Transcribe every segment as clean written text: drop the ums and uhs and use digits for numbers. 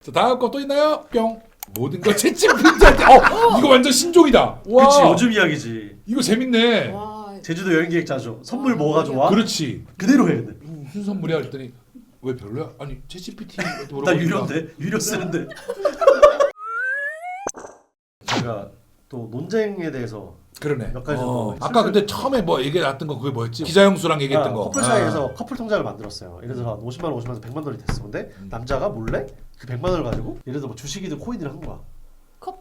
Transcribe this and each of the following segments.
자, 다음 거 또 있나요? 뿅. 모든 거 채찍피디한테. 이거 완전 신종이다. 와. 그치 요즘 이야기지. 이거 재밌네. 와, 제주도 여행 기획자죠. 선물 뭐가 좋아? 그렇지. 그대로 해야 돼. 무슨 선물이야 했더니 왜 별로야? 아니 채찍피디한테 나 물어보니까 유료인데? 유료 쓰는데. 제가 또 논쟁에 대해서 그러네. 몇 가지 정도 아까 근데 처음에 뭐 얘기 나왔던 거 그게 뭐였지? 기자형수랑 얘기했던 거. 커플 사이에서 커플 통장을 만들었어요. 예를 들어서 한 50만 원, 50만 원에서 100만 원이 됐어. 근데 남자가 몰래 그 100만 원을 가지고 예를 들어 뭐 주식이든 코인을 한 거야.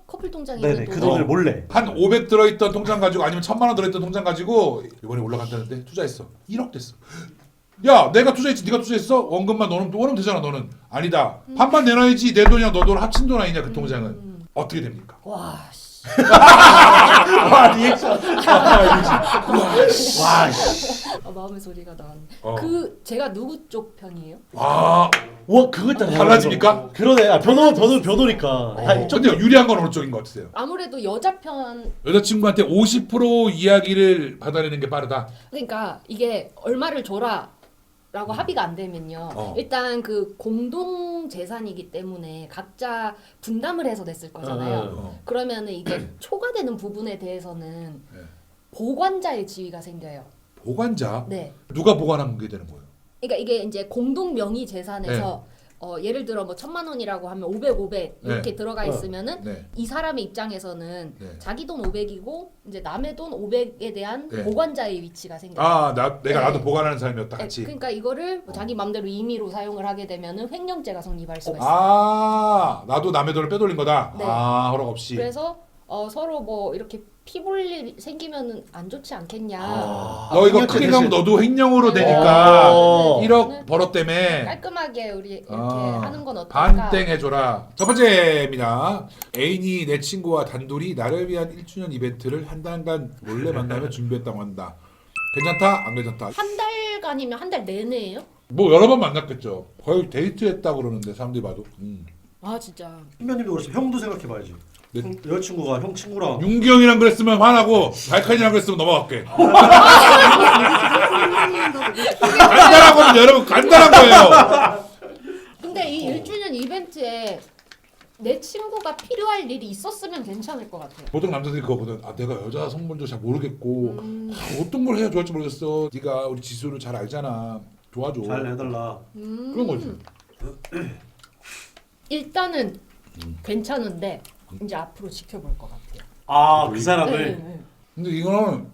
커플 통장이 네네 그 돈을 몰래. 한 500 들어있던 통장 가지고 아니면 1000만 원 들어있던 통장 가지고 이번에 올라간다는데 투자했어. 1억 됐어. 야 내가 투자했지 네가 투자했어? 원금만 원금 되잖아 너는. 아니다. 반반 내놔야지. 내 돈이랑 너 돈 합친 돈 아니냐 그 통장은. 어떻게 됩니까? 와, 씨. 와 리액션. 와 마음의 소리가 나왔네. 어. 그 제가 누구 쪽 편이에요? 와 그거 있잖아. 달라집니까? 그러네. 변호니까. 다 이쪽. 근데 유리한 건 어느 쪽인 것 같으세요? 아무래도 여자 편. 여자친구한테 50% 이야기를 받아내는 게 빠르다. 그러니까 이게 얼마를 줘라. 라고 합의가 안 되면요. 일단 그 공동 재산이기 때문에 각자 분담을 해서 냈을 거잖아요. 그러면은 이게 초과되는 부분에 대해서는 네. 보관자의 지위가 생겨요. 보관자? 네. 누가 보관한 게 되는 거예요? 그러니까 이게 이제 공동 명의 재산에서 예를 들어 뭐 1000만 원이라고 하면 500 이렇게 네. 들어가 있으면은 네. 이 사람의 입장에서는 네. 자기 돈 500이고 이제 남의 돈 500에 대한 네. 보관자의 위치가 생겨요. 내가 네. 나도 보관하는 사람이었다 네, 같이. 그러니까 이거를 뭐 자기 마음대로 임의로 사용을 하게 되면은 횡령죄가 성립할 수가 있어요. 나도 남의 돈을 빼돌린 거다. 네. 허락 없이. 그래서 서로 뭐 이렇게 피 볼 일 생기면은 안 좋지 않겠냐. 너 이거 크게 가면 너도 횡령으로 되니까 어. 1억 벌어 때문에 깔끔하게 우리 이렇게 하는 건 어떨까? 반땡 해줘라. 첫 번째입니다. 애인이 내 친구와 단둘이 나를 위한 1주년 이벤트를 한 달간 몰래 만나며 준비했다고 한다. 괜찮다? 안 괜찮다? 한 달간이면 한 달 내내예요? 뭐 여러 번 만났겠죠. 거의 데이트했다고 그러는데 사람들이 봐도. 아 진짜. 선배님도 그렇지만 형도 생각해봐야지. 네. 여자친구가 형 친구랑 윤기 형이랑 그랬으면 화나고 발칸이랑 그랬으면 넘어갈게. 간단한 거는 여러분 간단한 거예요. 근데 이 1주년 이벤트에 내 친구가 필요할 일이 있었으면 괜찮을 것 같아요. 보통 남자들이 그거거든. 내가 여자 성분도 잘 모르겠고 어떤 걸 해야 좋을지 모르겠어. 네가 우리 지수를 잘 알잖아. 도와줘. 잘 해달라. 그런 거지. 일단은 괜찮은데 이제 앞으로 지켜볼 것 같아요. 그 사람을. 네. 근데 이거는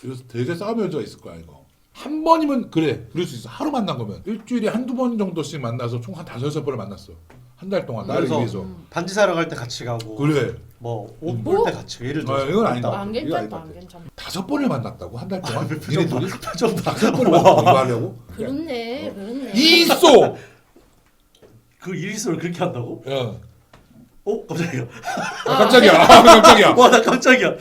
그래서 되게 싸움의 여자가 있을 거야 이거. 한 번이면 그래 그럴 수 있어. 하루 만난 거면 일주일에 한두 번 정도씩 만나서 총 한 5-6번을 만났어. 한 달 동안 나를 그래서 위해서. 반지 사러 갈 때 같이 가고. 그래. 뭐 옷 볼 때 같이. 예를 들어. 이건 아니다. 안 이거 아닌 괜찮다, 것 안 같아. 괜찮다. 5번을 만났다고 한 달 동안. 표정 봐. 니네 둘이 표정 봐. 5번을 만나고 이거 하려고? 그렇네, 그렇네. 있어. 그 일리스를 그렇게 한다고? 야. 깜짝이야. 깜짝이야. 깜짝이야. 와 나 깜짝이야.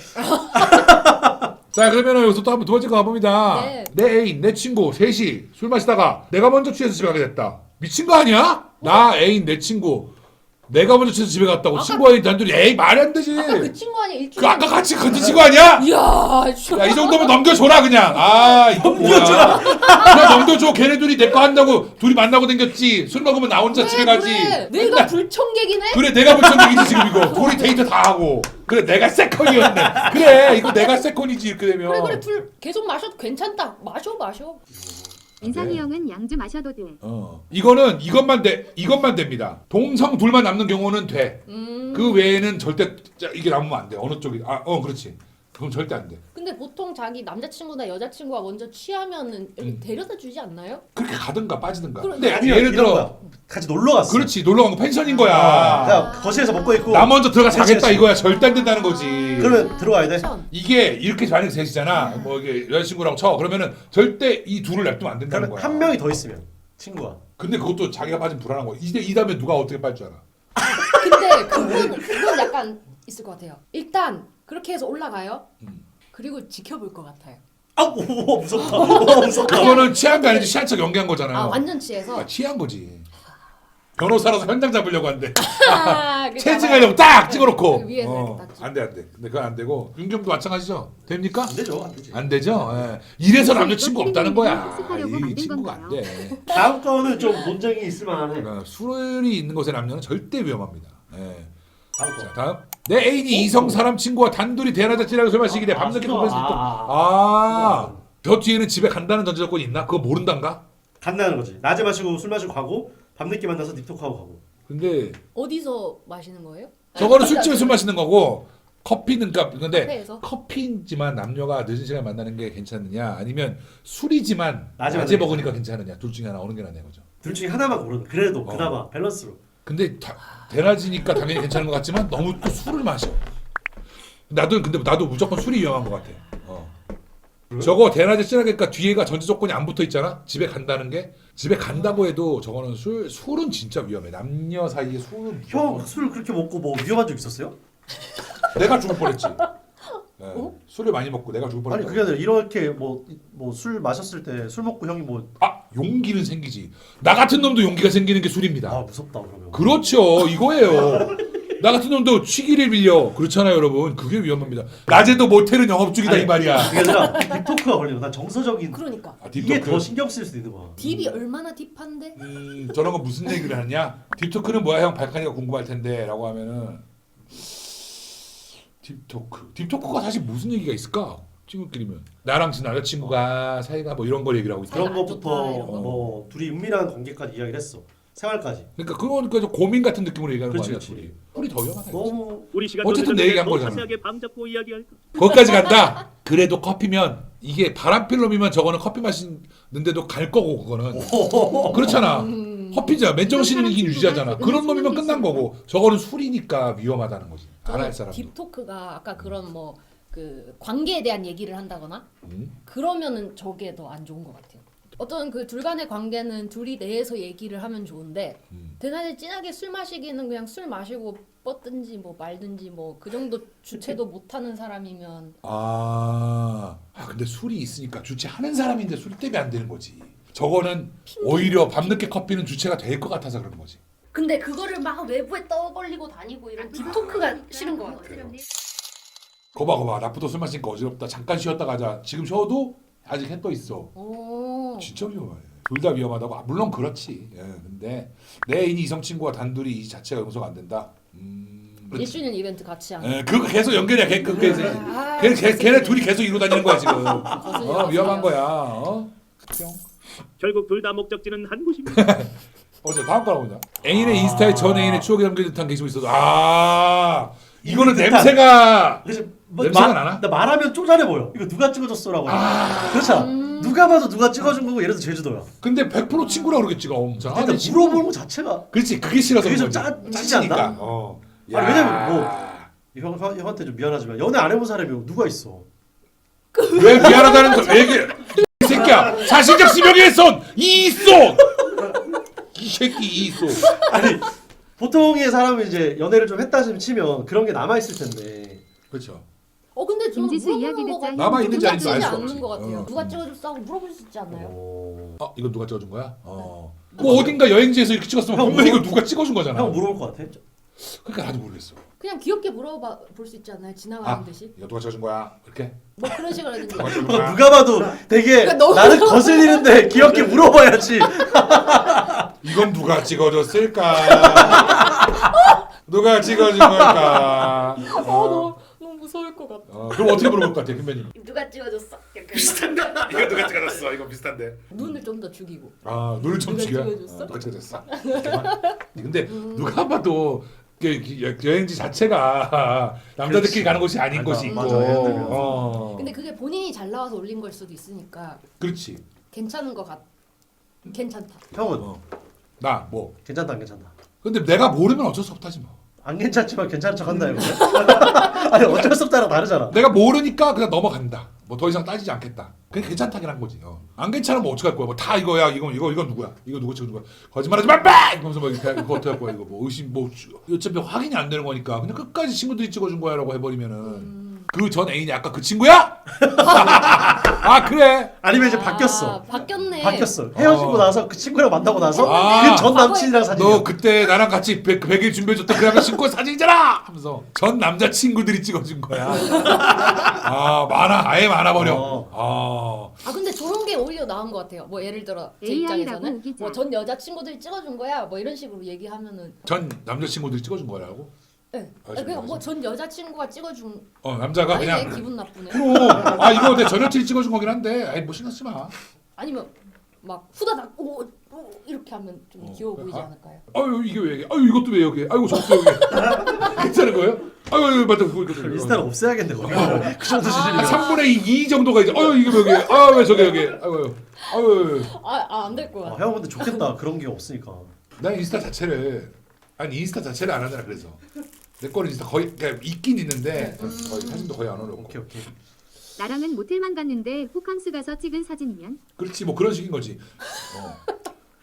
자 그러면 여기서 또 한번 두 번째 거 가봅니다. 네. 내 애인, 내 친구 셋이 술 마시다가 내가 먼저 취해서 집에 가게 됐다. 미친 거 아니야? 나 애인, 내 친구 내가 먼저 취해서 집에 갔다고 친구와 애인 단둘이 에이 말이 안 되지. 아까 그 친구 아니야 일주일. 그 아까 같이 그 친구 아니야? 이야, 야 이 정도면 넘겨줘라 그냥. 이거 뭐야? 그냥 넘겨줘. 걔네들이 내 거 한다고 둘이 만나고 댕겼지. 술 먹으면 나 혼자 집에 가지. 그래. 내가 불청객이네. 그래 내가 불청객이지 지금 이거. 둘이 데이트 다 하고. 그래 내가 세컨이었네. 그래 이거 내가 세컨이지 이렇게 되면. 그래 둘 계속 마셔도 괜찮다. 마셔. 인상이 형은 양주 마셔도 돼. 이거는 이것만 됩니다. 동성 둘만 남는 경우는 돼. 그 외에는 절대 이게 남으면 안 돼. 어느 쪽이 그렇지. 그럼 절대 안 돼. 근데 보통 자기 남자친구나 여자친구가 먼저 취하면은 여기 데려다 주지 않나요? 그렇게 가든가 빠지든가. 그래, 근데 아니요, 예를 이런 들어 거야. 같이 놀러 갔어. 그렇지 놀러 간 거 펜션인 거야. 그냥 거실에서 먹고 있고. 나 먼저 들어가 자겠다 그렇지. 이거야. 절대 안 된다는 거지. 그러면 들어가야 돼. 이게 이렇게 만약에 셋이잖아. 뭐 이게 여자친구랑 쳐. 그러면은 절대 이 둘을 냅두면 안 된다는 그러면 거야. 한 명이 더 있으면 친구가. 근데 그것도 자기가 빠진 불안한 거야. 이 다음에 누가 어떻게 빨 줄 알아? 근데 그건 약간 있을 것 같아요. 일단 그렇게 해서 올라가요. 그리고 지켜볼 것 같아요. 오 무섭다. 오 무섭다. 그거는 취한 게 아니지 취한 척 연기한 거잖아요. 완전 취해서. 취한 거지. 변호사라서 현장 잡으려고 한대. 그 채찍하려고 딱 찍어놓고. 그 위에서 이렇게 딱 찍고. 안돼 안돼. 근데 그건 안 되고 윤경도 마찬가지죠. 됩니까? 안 되죠, 안 되지. 안 되죠. 예. 이래서 남자친구 없다는 거야. 학습하려고 이 만든 친구가 안 건가요? 돼. 다음 거는 좀 논쟁이 있을 만해. 그러니까 술이 있는 곳의 남녀는 절대 위험합니다. 예. 다음 거. 자 다음. 내 애인이 이성 사람 친구와 단둘이 대낮에 찌라고 술 마시기 대 밤늦게 술. 공부했을 때. 저 뒤에는 집에 간다는 전제 조건이 있나? 그거 모른단가? 간다는 거지. 낮에 마시고 술 마시고 가고 밤늦게 만나서 딥톡하고 가고. 근데 어디서 마시는 거예요? 저거는 술집에 술 마시는 거고 커피는 그러니까 근데 카페에서? 커피지만 남녀가 늦은 시간에 만나는 게 괜찮느냐 아니면 술이지만 낮에 낮에 만나는 먹으니까 괜찮느냐 둘 중에 하나 어느 게 낫냐 거죠. 둘 중에 하나만 고르는. 그래도 그나마 밸런스로. 근데 대낮이니까 당연히 괜찮은 것 같지만 너무 또 술을 마셔. 나도 무조건 술이 위험한 것 같아. 저거 대낮에 찌라니까 뒤에가 전제 조건이 안 붙어 있잖아. 집에 간다는 게 집에 간다고 해도 저거는 술은 진짜 위험해. 남녀 사이에 술은 형 술 그렇게 먹고 뭐 위험한 적 있었어요? 내가 죽을 뻔했지. 네. 술을 많이 먹고 내가 죽을 아니 뻔했다. 그게 아니라 이렇게 뭐 술 마셨을 때 술 먹고 형이 뭐 용기는 생기지. 나 같은 놈도 용기가 생기는 게 술입니다. 무섭다 그러면. 그렇죠. 이거예요. 나 같은 놈도 취기를 빌려. 그렇잖아요, 여러분. 그게 위험합니다. 낮에도 모텔은 영업 중이다 아니, 이 말이야. 그게 아니라 딥토크가 걸리고 난 정서적인 그러니까 이게 딥토크. 더 신경 쓸 수도 있는 거야. 딥이 얼마나 딥한데? 저런 거 무슨 얘기를 하냐? 딥토크는 뭐야, 형? 발칸이가 궁금할 텐데.라고 하면은 딥토크가 사실 무슨 얘기가 있을까? 친구끼리면 나랑 지 남자친구가 사이가 뭐 이런 걸 얘기를 하고 있다. 그런 안 것부터 좋다, 이런 거. 뭐 둘이 은밀한 관계까지 이야기를 했어. 생활까지. 그러니까 그거니까 고민 같은 느낌으로 얘기하는 거 그렇지, 아니야, 그렇지. 둘이 더 위험하다. 이거지. 너무 우리 시간 어쨌든 내 얘기한 거잖아. 자세하게 방 잡고 이야기할까? 거기까지 간다. 그래도 커피면 이게 바람필름이면 저거는 커피 마시는데도 갈 거고 그거는 그렇잖아. 커피잖아. 맨정신이 유지하잖아. 그런 놈이면 끝난 거고 저거는 술이니까 위험하다는 거지. 안 할 사람. 딥토크가 아까 그런 뭐 그 관계에 대한 얘기를 한다거나 그러면은 저게 더 안 좋은 것 같아요. 어떤 그 둘 간의 관계는 둘이 내에서 얘기를 하면 좋은데 대낮에 진하게 술 마시기는 그냥 술 마시고 뻗든지 뭐 말든지 뭐 그 정도 주체도 못하는 사람이면 근데 술이 있으니까 주체하는 사람인데 술 때문에 안 되는 거지. 저거는 오히려 밤늦게 커피는 주체가 될 것 같아서 그런 거지. 근데 그거를 막 외부에 떠벌리고 다니고 이런 딥토크가 싫은 것 같아요. 거봐 나부터 술 마시니까 어지럽다. 잠깐 쉬었다 가자. 지금 쉬어도 아직 해 떠 있어. 오. 진짜 위험해. 둘 다 위험하다고. 물론 그렇지. 예, 근데 내 애인이 이성 친구와 단둘이 이 자체가 용서가 안 된다. 그렇지. 1주년 이벤트 같이 하는. 예, 그거 계속 연결이야. 걔네 둘이 계속 이루고 다니는 거야 지금. 위험한 거야. 뿅. 결국 둘 다 목적지는 한 곳입니다. 어제 다음 거라고 보자. 애인의 인스타에 전 애인의 추억이 담긴 듯한 게시물이 있어도 이거는 냄새가 그래서 냄새가 나나? 나 말하면 쪼잔해 보여. 이거 누가 찍어줬어라고. 그렇잖아. 누가 봐도 누가 찍어준 거고 예를 들어 제주도야. 근데 100% 친구라고 그러겠지. 자, 일단 물어보는 거 자체가. 그렇지. 그게 싫어서 그게 좀 그런 거지. 짜지 않나? 찌니까. 아니, 왜냐면 형한테 좀 미안하지만 연애 안 해본 사람이 누가 있어? 왜 미안하다는 거? 왜 이게 이 새끼야. 자신적 지명의 손 이손. 이 새끼 이손. 아니 보통의 사람은 이제 연애를 좀 했다 치면 그런 게 남아 있을 텐데. 그렇죠. 근데 좀 김지수 이야기 물어보는 듣자. 거가 남아 있는지 아닌지 알 눈치채지 수가 않는 없지. 것 같아요. 어. 누가 찍어줬어 하고 물어볼 수 있지 않나요? 이거 누가 찍어준 거야? 뭐 어딘가 여행지에서 이렇게 찍었으면 형, 분명히 이거 누가 찍어준 거잖아. 형 물어볼 것 같아? 그러니까 나도 모르겠어. 그냥 귀엽게 물어봐 볼 수 있지 않나요? 지나가는 듯이. 이거 누가 찍어준 거야? 이렇게. 뭐 그런 식으로 하든지. 누가 찍어준 거야? 누가 봐도 되게 그러니까 너무- 나는 거슬리는데 귀엽게 물어봐야지. 이건 누가 찍어줬을까? 누가 찍어준 걸까? 너무 무서울 것 같아. 그럼 어떻게 물어볼 것 같아, 김배님? 누가 찍어줬어? 약간 이거 누가 찍어줬어? 이거 비슷한데. 눈을 좀 더 죽이고. 눈을 좀 누가 죽여. 찍어줬어? 누가 찍어줬어? 근데 누가 봐도 여행지 자체가 남자들끼리 그렇지. 가는 곳이 아닌 맞아, 곳이 있고. 맞아, 예를 들면. 근데 그게 본인이 잘 나와서 올린 걸 수도 있으니까 그렇지. 괜찮은 것 같. 괜찮다. 형은 나 뭐. 괜찮다 안 괜찮다. 근데 내가 모르면 어쩔 수 없다지 뭐. 안 괜찮지만 괜찮은 척한다 이거. 아니 어쩔 수 없다랑 다르잖아. 내가 모르니까 그냥 넘어간다. 뭐 더 이상 따지지 않겠다. 그게 괜찮다긴 한 거지. 안 괜찮으면 뭐 어떡할 거야. 뭐 다 이거야. 이건 누구야? 이거 누구 찍은 거야? 거짓말하지 마. 빡! 이러면서 막 이렇게 이거 어떡할 거야? 이거 뭐 의심 뭐 어차피 확인이 안 되는 거니까 그냥 끝까지 친구들이 찍어준 거야라고 해버리면은 그 전 애인이 아까 그 친구야? 아 그래. 아니면 이제 바뀌었어. 바뀌었네. 바뀌었어. 헤어지고 나서 그 친구랑 만나고 나서 아. 그 전 남친이랑 사귀어. 너 그때 나랑 같이 100일 준비해줬던 그 양가 친구 사진이잖아 하면서 전 남자친구들이 찍어준 거야. 아 많아. 아예 많아버려. 아 근데 저런 게 오히려 나은 것 같아요. 뭐 예를 들어 제 AI라고 입장에서는 우기자. 뭐 전 여자친구들이 찍어준 거야 뭐 이런 식으로 얘기하면은 전 남자친구들이 찍어준 거라고? 네. 아, 그냥 뭐 전 여자친구가 찍어준 남자가 아니 그냥 기분 나쁘네. 그럼 아 이거 내 전 여친이 찍어준 거긴 한데 아이 뭐 신경 쓰지 마. 아니면 막 후다닥 오 이렇게 하면 좀 귀여워 보이지 아. 않을까요? 아유 이게 왜 여기? 아유 이것도 왜 여기? 아이고 저것도 여기. 괜찮은 거예요? 아유 맞다 그거 인스타를 없애야겠네 거기. 그 정도 수준이면. 3분의 2 정도가 이제 아유 이게 왜 여기? 아왜 저게 여기? 아유 안 될 것 같아. 형 근데 좋겠다. 그런 게 없으니까. 난 인스타 자체를 인스타 자체를 안 하잖아 그래서 내 거는 인스타 거의 그러니까 있긴 있는데 거의 사진도 거의 안 올려놓고. 오케이. 나랑은 모텔만 갔는데 호캉스 가서 찍은 사진이면 그렇지 뭐 그런 식인 거지.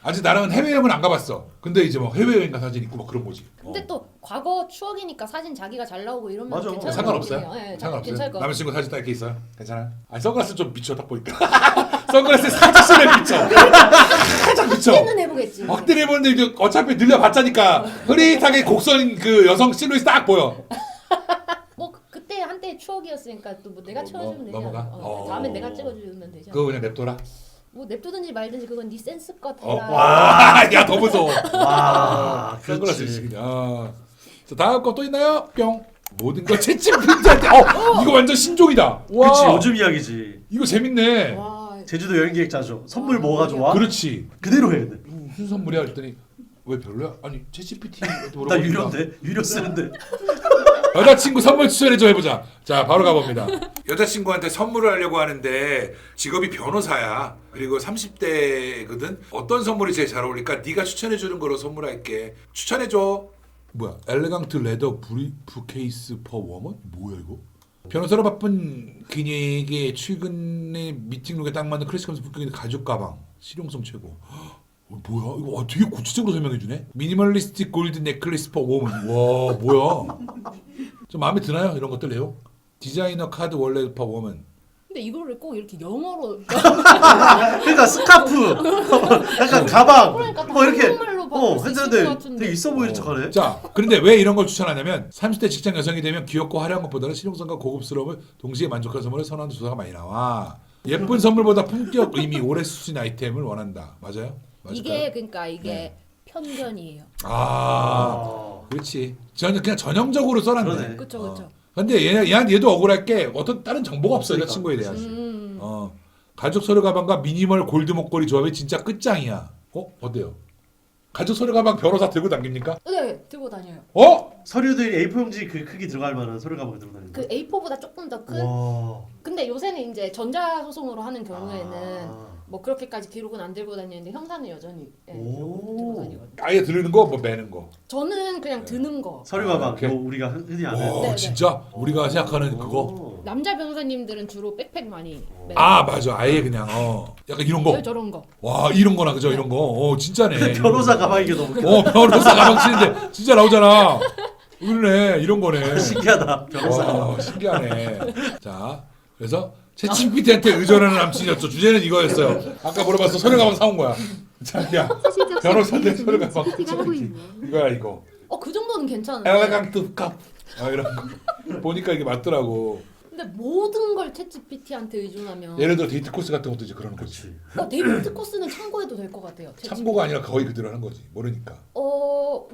아직 나랑은 해외여행은 안 가봤어. 근데 이제 뭐 해외여행 가 사진 있고 막 그런 거지. 근데 또 과거 추억이니까 사진 자기가 잘 나오고 이러면 맞아. 괜찮을 상관없어요? 것 같아요. 네, 상관없어요. 괜찮을 것 같아요. 남자친구 사진 딱 이렇게 있어요. 괜찮아요? 선글라스 좀 비춰 딱 보니까. 선글라스 살짝 비춰. 살짝 비춰. 확대는 해보겠지. 확대를 해보는데 이제 어차피 늘려봤자니까 흐릿하게 곡선 그 여성 실루엣 딱 보여. 뭐 그때 한때 추억이었으니까 또 뭐 내가 채워주면 되지 넘어가? 않아? 다음에 내가 찍어주면 되지 않아? 그거 그냥 냅둬라. 뭐 냅두든지 말든지 그건 네 센스껏 해라. 와, 야 더 무서워. 와, 선글라스 그렇지. 그냥. 자 다음 거 또 있나요? 뿅. 모든 걸 채찍핀한테. 이거 완전 신종이다. 와. 그렇지. 요즘 이야기지. 이거 재밌네. 와, 제주도 여행 계획 짜죠. 선물 뭐가 좋아? 그렇지. 그대로 해. 근데. 무슨 선물이야 했더니 왜 별로야? 아니 챗GPT 나 유료인데 유료 쓰는데. 여자친구 선물 추천해줘 해보자. 자 바로 가봅니다. 여자친구한테 선물을 하려고 하는데 직업이 변호사야. 그리고 30대거든. 어떤 선물이 제일 잘 어울릴까? 네가 추천해주는 거로 선물할게. 추천해줘. 뭐야? 엘레강트 레더 브리프 케이스 퍼 워먼? 뭐야 이거? 변호사로 바쁜 그녀에게 출근의 미팅룩에 딱 맞는 클래식 감성 품격있는 가죽 가방. 실용성 최고. 뭐야? 이거 되게 구체적으로 설명해주네. 미니멀리스틱 골드 넥클래스 퍼 워먼. 와 뭐야? 좀 마음에 드나요? 이런 것들 내용? 디자이너 카드 원래 퍼 워먼. 근데 이거를 꼭 이렇게 영어로 그러니까 스카프, 약간 가방, 그러니까 뭐 이렇게 한국말로 바꿀 수 있을 것 했는데 같은데. 되게 있어 보이는 척하네. 자, 그런데 왜 이런 걸 추천하냐면 30대 직장 여성이 되면 귀엽고 화려한 것보다는 실용성과 고급스러움을 동시에 만족하는 선물을 선호하는 조사가 많이 나와. 예쁜 선물보다 품격, 의미, 오래 쓰신 아이템을 원한다. 맞아요? 맞을까요? 이게 그러니까 이게 편견이에요. 그렇지. 저는 그냥 전형적으로 써놨네. 그러네. 그렇죠, 그렇죠. 근데 얘도 억울할 게 어떤 다른 정보가 없어. 그러니까. 여자친구에 대해서. 가죽 소를 가방과 미니멀 골드 목걸이 조합이 진짜 끝장이야. 어때요? 가죽 소를 가방 변호사 들고 다닙니까? 네, 들고 다녀요. 서류들이 A4 용지 그 크기 들어갈 만한 서류 가방 들고 다니는. 그 A4보다 조금 더 큰. 와. 근데 요새는 이제 전자소송으로 하는 경우에는 아. 뭐 그렇게까지 기록은 안 들고 다니는데 형사는 여전히 들고 다니거든요. 아예 들는 거, 뭐 매는 거. 저는 그냥 드는 거. 서류 가방. 오케이. 뭐 우리가 흔히 아는. 네. 진짜? 우리가 생각하는 그거? 오. 남자 변호사님들은 주로 백팩 많이 매요. 맞아. 아예 그냥 약간 이런 거. 저런 거. 와 이런 거나 그죠? 이런 거. 진짜네. 변호사 가방 이게 너무 웃겨. 변호사 가방 치는데 진짜 나오잖아. 그러네. 이런 거네. 신기하다. 변호사 가방. 와 신기하네. 자 그래서 챗GPT한테 의존하는 남친이었죠. 주제는 이거였어요. 아까 물어봤어. 소리 가방 사온 거야. 자기야. 사실적 변호사인데 시각에서는 소리 가방. CCTV가 하고 있네. 이거야 이거. 그 정도는 괜찮은데. 엘레강트 컵. 이런 거. 보니까 이게 맞더라고. 근데 모든 걸 챗GPT한테 의존하면 예를 들어 데이트 코스 같은 것도 이제 그러는 거지. 데이트 코스는 참고해도 될 것 같아요. 참고가 아니라 거의 그대로 하는 거지. 모르니까.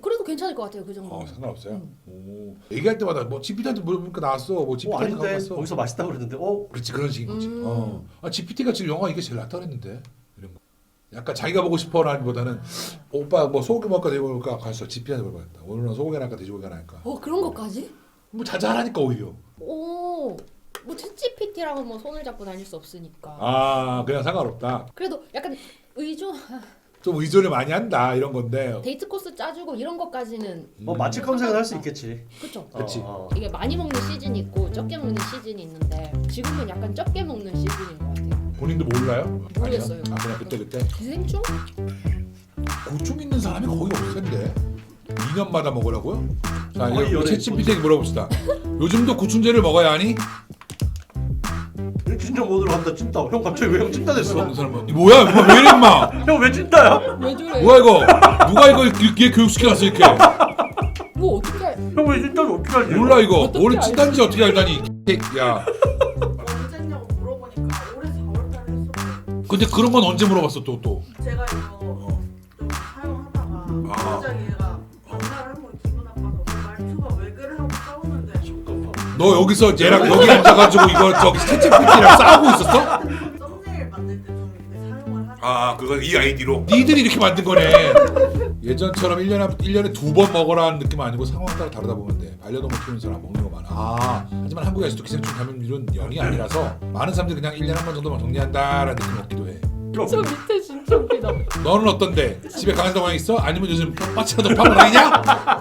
그래도 괜찮을 것 같아요. 그 정도. 상관없어요. 오. 얘기할 때마다 뭐 GPT한테 물어보니까 나왔어. 뭐 GPT한테 갖고 아닌데 왔어. 거기서 맛있다고 그랬는데 그렇지 그런 식인 거지. GPT가 지금 영화 이게 제일 낫다 그랬는데 이런 거. 약간 자기가 보고 싶어라기보다는 오빠 뭐 소고기 먹을까 돼지고기까 가서 GPT한테 물어봤다. 오늘은 소고기 할까 돼지고기 할까. 그런 것까지? 뭐 자잘하니까 오히려. 뭐 챗GPT랑은 뭐 손을 잡고 다닐 수 없으니까. 그냥 상관없다. 그래도 약간 의존 좀 의존을 많이 한다 이런 건데. 데이트 코스 짜주고 이런 것까지는 뭐 맛집 검색은 할 수 있겠지. 그렇죠. 그치. 이게 많이 먹는 시즌이 있고 적게 먹는 시즌이 있는데 지금은 약간 적게 먹는 시즌인 것 같아요. 본인도 몰라요? 모르겠어요. 아니요? 그냥 그때. 기생충? 고충 있는 사람이 거의 없을 텐데. 2년마다 먹으라고요? 자 거의 이제 연예인 챗GPT에게 물어봅시다. 요즘도 구충제를 먹어야 하니? 진짜 모드로 한다 찐따. 형 갑자기 왜 형 찐따 됐어? 어떤 사람 뭐야 임마 왜 이래 임마? 형 왜 찐따야? 왜 저래? 뭐야 이거? 누가 이거 얘 교육시켜놨어 이렇게? 뭐 어떻게? 형 왜 찐따를 어떻게 알지? 몰라 이거. 어떻게 오늘 알지? 찐단지 어떻게 알다니? 야. 언제냐고 물어보니까 올해 4월달에 했었고 근데 그런 건 언제 물어봤어 또? 제가 이거 좀 사용하다가 갑자기 얘가 전화를 한 번 기분 나빠서 말투가 왜 그래 하고 싸우는데 너 여기서 얘랑 여기 앉아가지고 이거 저기 챗GPT랑 싸우고 있었어? 썸네일 만들 때 좀 이렇게 사용을 하니까 아 그거 이 아이디로 니들이 이렇게 만든 거네. 예전처럼 1년에 2번 먹어라는 느낌 아니고 상황 따라 다르다 보면 돼. 반려동물 키우는 사람 먹는 거 많아. 아 하지만 한국에 아직도 기생충 감염률은 0이 아니라서 많은 사람들이 그냥 1년에 한 번 정도만 정리한다라는 느낌 얻기도 해. 저 밑에 진짜 웃기다. 너는 어떤데? 집에 강아지 동안 있어? 아니면 요즘 똥마차도 파고 다니냐?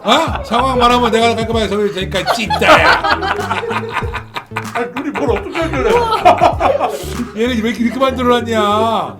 어? 상황 말하면 내가 깔끔하게 설명해 테니까 찐따야. 아니 둘이 뭘 어떻게 해결해? 얘는 왜 이렇게 만들어놨냐?